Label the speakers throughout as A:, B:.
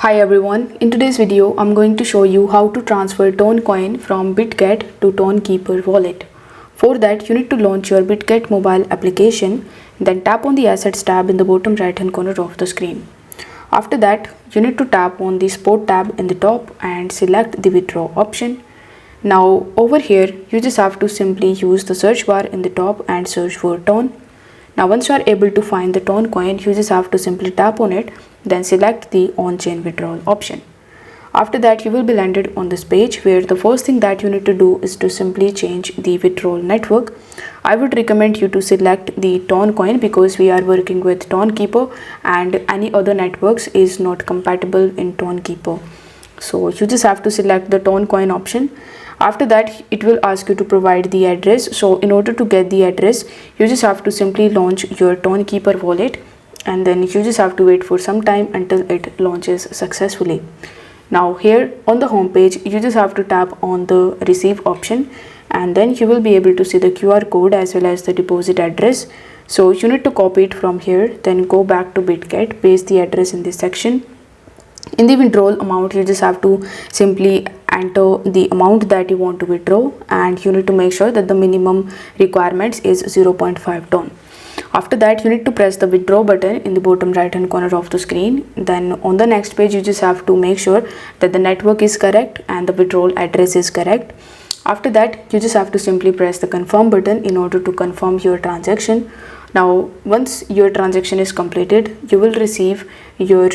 A: Hi everyone, in today's video I'm going to show you how to transfer Toncoin from Bitget to Tonkeeper wallet. For that you need to launch your Bitget mobile application, then tap on the Assets tab in the bottom right hand corner of the screen. After that you need to tap on the Spot tab in the top and select the withdraw option. Now over here you just have to simply use the search bar in the top and search for Ton. Now once you are able to find the Toncoin, you just have to simply tap on it, then select the on-chain withdrawal option. After that you will be landed on this page where the first thing that you need to do is to simply change the withdrawal network. I would recommend you to select the Toncoin because we are working with Tonkeeper and any other networks is not compatible in Tonkeeper. So you just have to select the Toncoin option. After that it will ask you to provide the address. So in order to get the address you just have to simply launch your Tonkeeper wallet and then you just have to wait for some time until it launches successfully. Now here on the home page you just have to tap on the receive option and then you will be able to see the QR code as well as the deposit address. So you need to copy it from here, then go back to Bitget, paste the address in this section. In the withdrawal amount you just have to simply enter the amount that you want to withdraw and you need to make sure that the minimum requirements is 0.5 ton. After that you need to press the withdraw button in the bottom right hand corner of the screen. Then on the next page you just have to make sure that the network is correct and the withdrawal address is correct. After that you just have to simply press the confirm button in order to confirm your transaction. Now once your transaction is completed you will receive your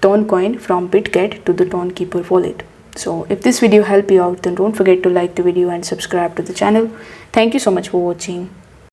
A: Toncoin from Bitget to the Tonkeeper wallet. So if this video helped you out, then don't forget to like the video and subscribe to the channel. Thank you so much for watching.